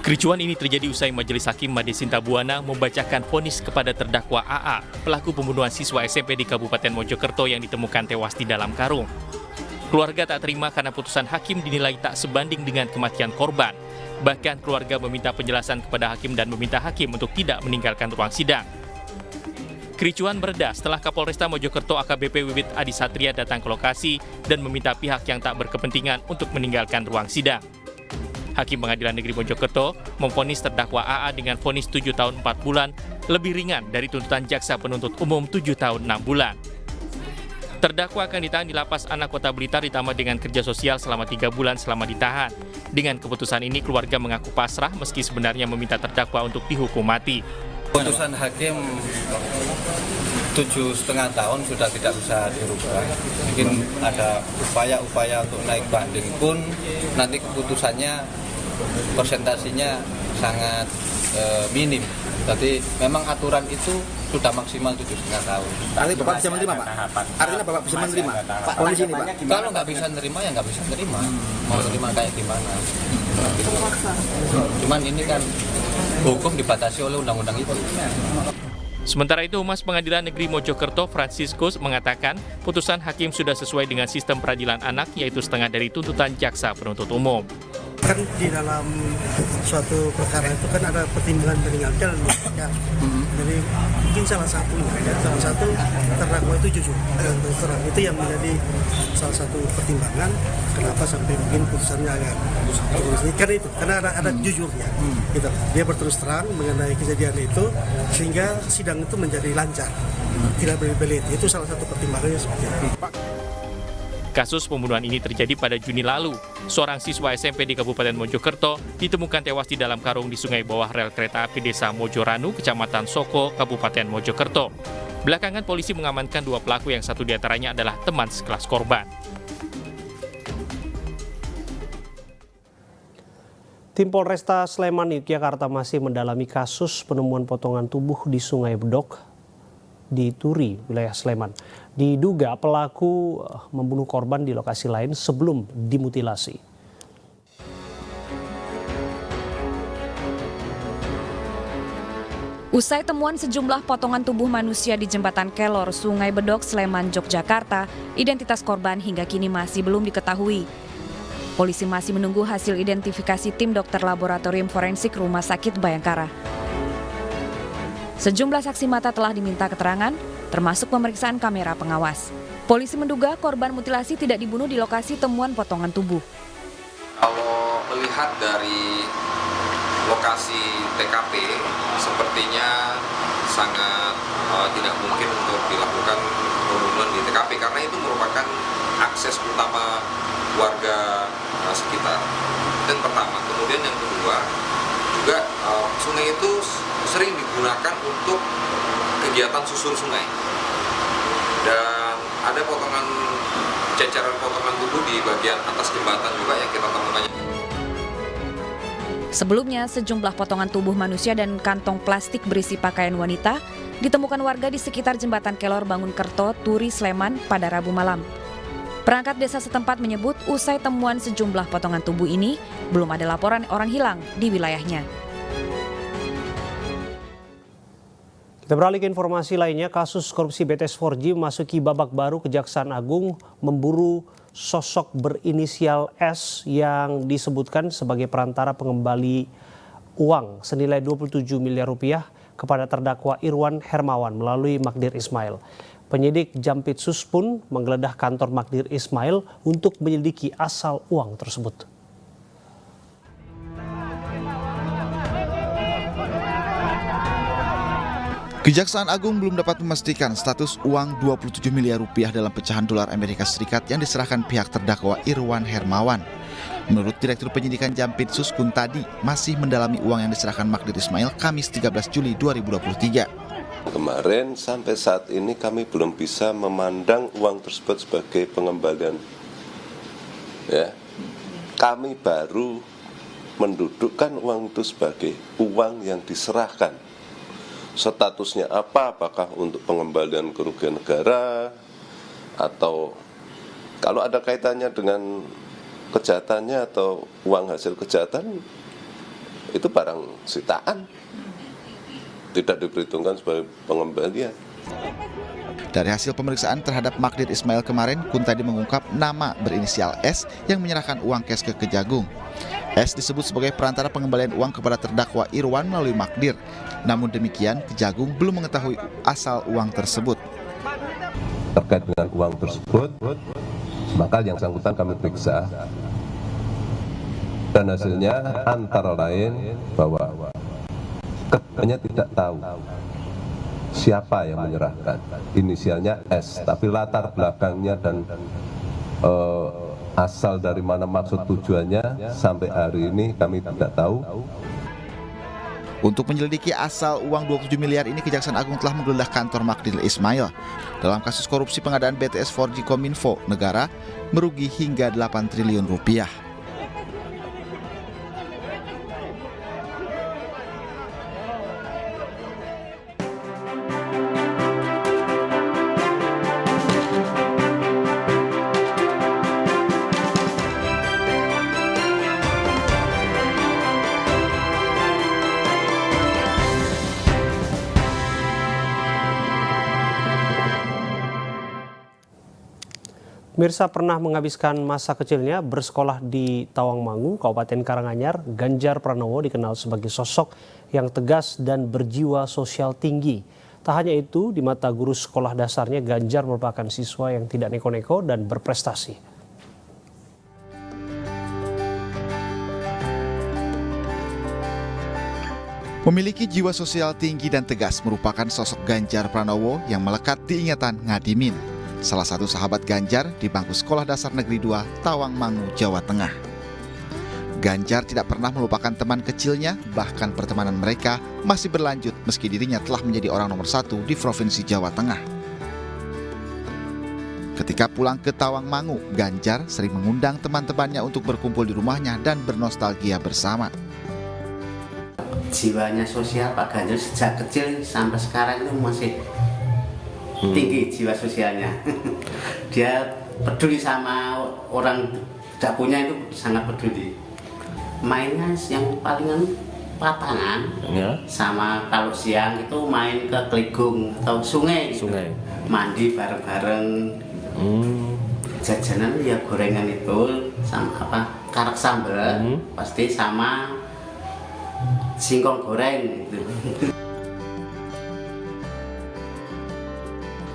Kericuan ini terjadi usai Majelis Hakim Made Sinta Buana membacakan vonis kepada terdakwa AA, pelaku pembunuhan siswa SMP di Kabupaten Mojokerto yang ditemukan tewas di dalam karung. Keluarga tak terima karena putusan hakim dinilai tak sebanding dengan kematian korban. Bahkan keluarga meminta penjelasan kepada hakim dan meminta hakim untuk tidak meninggalkan ruang sidang. Kericuan mereda setelah Kapolresta Mojokerto AKBP Wiwit Adi Satria datang ke lokasi dan meminta pihak yang tak berkepentingan untuk meninggalkan ruang sidang. Hakim Pengadilan Negeri Mojokerto memvonis terdakwa AA dengan vonis 7 tahun 4 bulan lebih ringan dari tuntutan jaksa penuntut umum 7 tahun 6 bulan. Terdakwa akan ditahan di Lapas Anak Kota Blitar ditambah dengan kerja sosial selama 3 bulan selama ditahan. Dengan keputusan ini keluarga mengaku pasrah meski sebenarnya meminta terdakwa untuk dihukum mati. Putusan hakim 7,5 tahun sudah tidak bisa dirubah. Mungkin ada upaya-upaya untuk naik banding pun nanti keputusannya persentasinya sangat minim. Jadi memang aturan itu sudah maksimal 7,5 tahun. Artinya Bapak bisa menerima, Pak? Artinya Bapak bisa menerima, Pak? Kondisi ini, Pak? Kalau nggak bisa nerima ya nggak bisa nerima. Mau terima kayak gimana? Cuman ini kan hukum dibatasi oleh undang-undang itu. Sementara itu, Humas Pengadilan Negeri Mojokerto Franciscus mengatakan putusan hakim sudah sesuai dengan sistem peradilan anak, yaitu setengah dari tuntutan jaksa penuntut umum. Kan di dalam suatu perkara itu kan ada pertimbangan meninggalkan ya. Jadi mungkin salah satu terdakwa itu jujur dan terus terang, itu yang menjadi salah satu pertimbangan kenapa sampai mungkin putusannya agak terus karena itu ada jujurnya gitu. Dia berterus terang mengenai kejadian itu sehingga sidang itu menjadi lancar, tidak berbelit. Itu salah satu pertimbangannya seperti itu. Kasus pembunuhan ini terjadi pada Juni lalu. Seorang siswa SMP di Kabupaten Mojokerto ditemukan tewas di dalam karung di sungai bawah rel kereta api desa Mojoranu, Kecamatan Soko, Kabupaten Mojokerto. Belakangan polisi mengamankan 2 pelaku yang satu diantaranya adalah teman sekelas korban. Tim Polresta Sleman, Yogyakarta masih mendalami kasus penemuan potongan tubuh di Sungai Bedok di Turi, wilayah Sleman. Diduga pelaku membunuh korban di lokasi lain sebelum dimutilasi. Usai temuan sejumlah potongan tubuh manusia di Jembatan Kelor, Sungai Bedok, Sleman, Yogyakarta, identitas korban hingga kini masih belum diketahui. Polisi masih menunggu hasil identifikasi tim dokter laboratorium forensik Rumah Sakit Bayangkara. Sejumlah saksi mata telah diminta keterangan, termasuk pemeriksaan kamera pengawas. Polisi menduga korban mutilasi tidak dibunuh di lokasi temuan potongan tubuh. Kalau melihat dari lokasi TKP, sepertinya sangat tidak mungkin untuk dilakukan pembunuhan di TKP karena itu merupakan akses utama warga sekitar. Dan pertama, kemudian yang kedua juga sungai itu sering digunakan untuk kegiatan susur sungai. Dan ada ceceran potongan tubuh di bagian atas jembatan juga yang kita temukan. Sebelumnya, sejumlah potongan tubuh manusia dan kantong plastik berisi pakaian wanita ditemukan warga di sekitar Jembatan Kelor Bangunkerto, Turi, Sleman pada Rabu malam. Perangkat desa setempat menyebut usai temuan sejumlah potongan tubuh ini, belum ada laporan orang hilang di wilayahnya. Kita beralih ke informasi lainnya, kasus korupsi BTS 4G memasuki babak baru. Kejaksaan Agung memburu sosok berinisial S yang disebutkan sebagai perantara pengembali uang senilai 27 miliar rupiah kepada terdakwa Irwan Hermawan melalui Magdir Ismail. Penyidik Jampitsus pun menggeledah kantor Magdir Ismail untuk menyelidiki asal uang tersebut. Kejaksaan Agung belum dapat memastikan status uang 27 miliar rupiah dalam pecahan dolar Amerika Serikat yang diserahkan pihak terdakwa Irwan Hermawan. Menurut Direktur Penyidikan Jampitsus Kuntadi, masih mendalami uang yang diserahkan Magdir Ismail Kamis 13 Juli 2023. Kemarin sampai saat ini kami belum bisa memandang uang tersebut sebagai pengembalian. Ya, kami baru mendudukkan uang itu sebagai uang yang diserahkan. Statusnya apa? Apakah untuk pengembalian kerugian negara atau kalau ada kaitannya dengan kejahatannya atau uang hasil kejahatan, itu barang sitaan, tidak diperhitungkan sebagai pengembalian. Dari hasil pemeriksaan terhadap Magdir Ismail kemarin, Kuntadi mengungkap nama berinisial S yang menyerahkan uang cash ke Kejagung. S disebut sebagai perantara pengembalian uang kepada terdakwa Irwan melalui Magdir. Namun demikian, Kejagung belum mengetahui asal uang tersebut. Terkait dengan uang tersebut, maka yang bersangkutan kami periksa. Dan hasilnya antara lain bahwa keduanya tidak tahu siapa yang menyerahkan. Inisialnya S, tapi latar belakangnya dan asal dari mana maksud tujuannya sampai hari ini kami tidak tahu. Untuk menyelidiki asal uang 27 miliar ini, Kejaksaan Agung telah menggeledah kantor Magdir Ismail. Dalam kasus korupsi pengadaan BTS 4G Kominfo, negara merugi hingga 8 triliun rupiah. Mirsa pernah menghabiskan masa kecilnya bersekolah di Tawangmangu, Kabupaten Karanganyar. Ganjar Pranowo dikenal sebagai sosok yang tegas dan berjiwa sosial tinggi. Tak hanya itu, di mata guru sekolah dasarnya, Ganjar merupakan siswa yang tidak neko-neko dan berprestasi. Memiliki jiwa sosial tinggi dan tegas merupakan sosok Ganjar Pranowo yang melekat di ingatan Ngadimin, salah satu sahabat Ganjar di bangku Sekolah Dasar Negeri 2 Tawangmangu, Jawa Tengah. Ganjar tidak pernah melupakan teman kecilnya, bahkan pertemanan mereka masih berlanjut meski dirinya telah menjadi orang nomor 1 di Provinsi Jawa Tengah. Ketika pulang ke Tawangmangu, Ganjar sering mengundang teman-temannya untuk berkumpul di rumahnya dan bernostalgia bersama. Jiwanya sosial Pak Ganjar sejak kecil sampai sekarang itu masih tinggi jiwa sosialnya. Dia peduli sama orang tidak punya, itu sangat peduli. Mainnya yang palingan lapangan ya. Sama kalau siang itu main ke Keligung atau sungai. Mandi bareng-bareng. Jajanan ya gorengan itu sama karak sambal pasti sama singkong goreng gitu.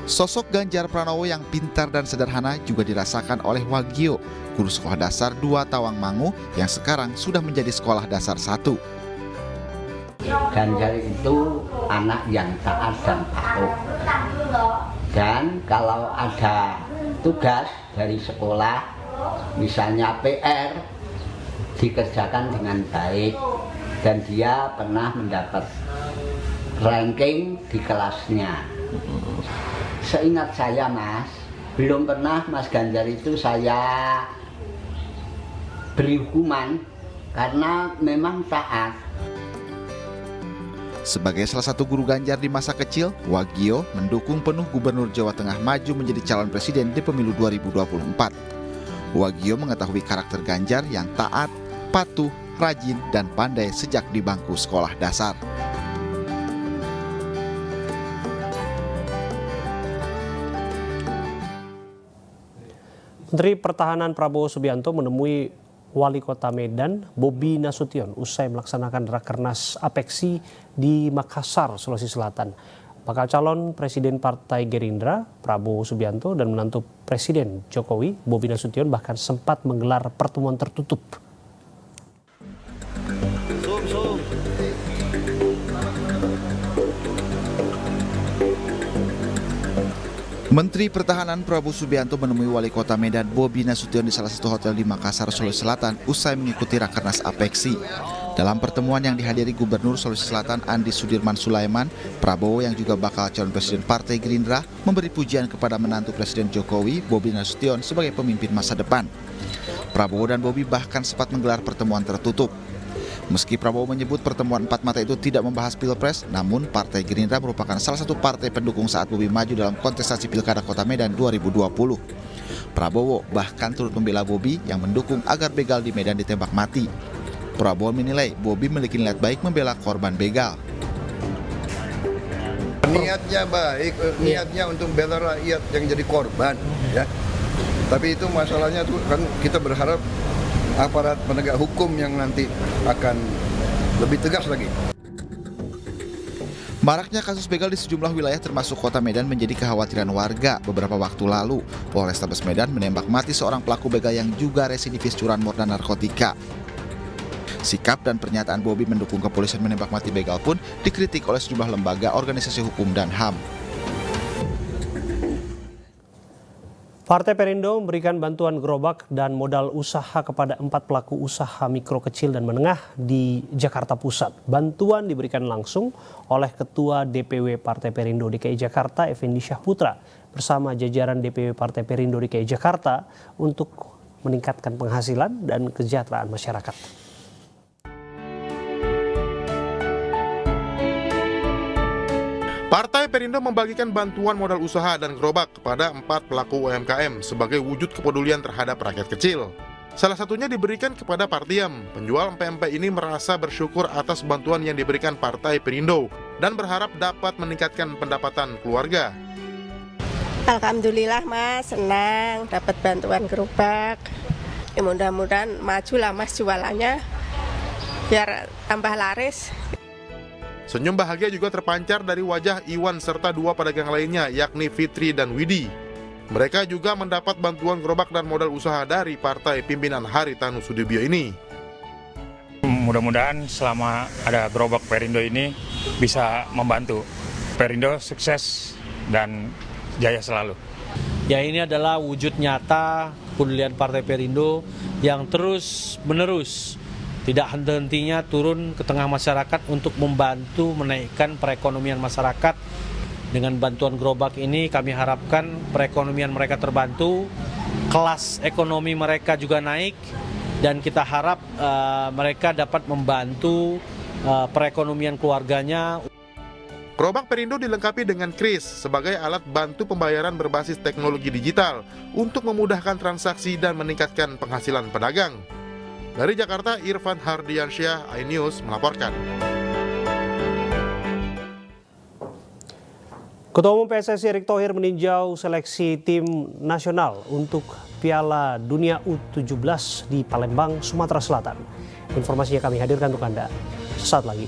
Sosok Ganjar Pranowo yang pintar dan sederhana juga dirasakan oleh Wagio, guru sekolah dasar 2 Tawangmangu yang sekarang sudah menjadi sekolah dasar 1. Ganjar itu anak yang taat dan patuh. Dan kalau ada tugas dari sekolah, misalnya PR, dikerjakan dengan baik. Dan dia pernah mendapat ranking di kelasnya. Seingat saya Mas, belum pernah Mas Ganjar itu saya beri hukuman karena memang taat. Sebagai salah satu guru Ganjar di masa kecil, Wagio mendukung penuh Gubernur Jawa Tengah maju menjadi calon presiden di pemilu 2024. Wagio mengetahui karakter Ganjar yang taat, patuh, rajin, dan pandai sejak di bangku sekolah dasar. Menteri Pertahanan Prabowo Subianto menemui Wali Kota Medan, Bobi Nasution, usai melaksanakan Rakernas Apeksi di Makassar, Sulawesi Selatan. Bakal calon Presiden Partai Gerindra, Prabowo Subianto, dan menantu Presiden Jokowi, Bobi Nasution, bahkan sempat menggelar pertemuan tertutup. Menteri Pertahanan Prabowo Subianto menemui Wali Kota Medan Bobi Nasution di salah satu hotel di Makassar, Sulawesi Selatan usai mengikuti Rakernas Apeksi. Dalam pertemuan yang dihadiri Gubernur Sulawesi Selatan Andi Sudirman Sulaiman, Prabowo yang juga bakal calon Presiden Partai Gerindra memberi pujian kepada menantu Presiden Jokowi, Bobi Nasution, sebagai pemimpin masa depan. Prabowo dan Bobi bahkan sempat menggelar pertemuan tertutup. Meski Prabowo menyebut pertemuan empat mata itu tidak membahas Pilpres, namun Partai Gerindra merupakan salah satu partai pendukung saat Bobi maju dalam kontestasi Pilkada Kota Medan 2020. Prabowo bahkan turut membela Bobi yang mendukung agar begal di Medan ditembak mati. Prabowo menilai Bobi memiliki niat baik membela korban begal. Niatnya baik, niatnya untuk bela rakyat yang jadi korban, ya. Tapi itu masalahnya tuh kan kita berharap aparat penegak hukum yang nanti akan lebih tegas lagi. Maraknya kasus begal di sejumlah wilayah termasuk kota Medan menjadi kekhawatiran warga. Beberapa waktu lalu, Polrestabes Medan menembak mati seorang pelaku begal yang juga residivis curanmor dan narkotika. Sikap dan pernyataan Bobi mendukung kepolisian menembak mati begal pun dikritik oleh sejumlah lembaga, organisasi hukum, dan HAM. Partai Perindo memberikan bantuan gerobak dan modal usaha kepada 4 pelaku usaha mikro, kecil, dan menengah di Jakarta Pusat. Bantuan diberikan langsung oleh Ketua DPW Partai Perindo DKI Jakarta, Effendi Syahputra, bersama jajaran DPW Partai Perindo DKI Jakarta untuk meningkatkan penghasilan dan kesejahteraan masyarakat. Partai Perindo membagikan bantuan modal usaha dan gerobak kepada 4 pelaku UMKM sebagai wujud kepedulian terhadap rakyat kecil. Salah satunya diberikan kepada Partiam. Penjual pempek ini merasa bersyukur atas bantuan yang diberikan Partai Perindo dan berharap dapat meningkatkan pendapatan keluarga. Alhamdulillah Mas, senang dapat bantuan gerobak. Ya, mudah-mudahan majulah Mas jualannya biar tambah laris. Senyum bahagia juga terpancar dari wajah Iwan serta 2 pedagang lainnya, yakni Fitri dan Widi. Mereka juga mendapat bantuan gerobak dan modal usaha dari partai pimpinan Haritanu Sudibyo ini. Mudah-mudahan selama ada gerobak Perindo ini bisa membantu Perindo sukses dan jaya selalu. Ya, ini adalah wujud nyata kepedulian Partai Perindo yang terus-menerus tidak henti-hentinya turun ke tengah masyarakat untuk membantu menaikkan perekonomian masyarakat. Dengan bantuan gerobak ini kami harapkan perekonomian mereka terbantu, kelas ekonomi mereka juga naik, dan kita harap mereka dapat membantu perekonomian keluarganya. Gerobak Perindo dilengkapi dengan kris sebagai alat bantu pembayaran berbasis teknologi digital untuk memudahkan transaksi dan meningkatkan penghasilan pedagang. Dari Jakarta, Irfan Hardiansyah, iNews melaporkan. Ketua Umum PSSI Erick Thohir meninjau seleksi tim nasional untuk Piala Dunia U17 di Palembang, Sumatera Selatan. Informasinya kami hadirkan untuk Anda sesaat lagi.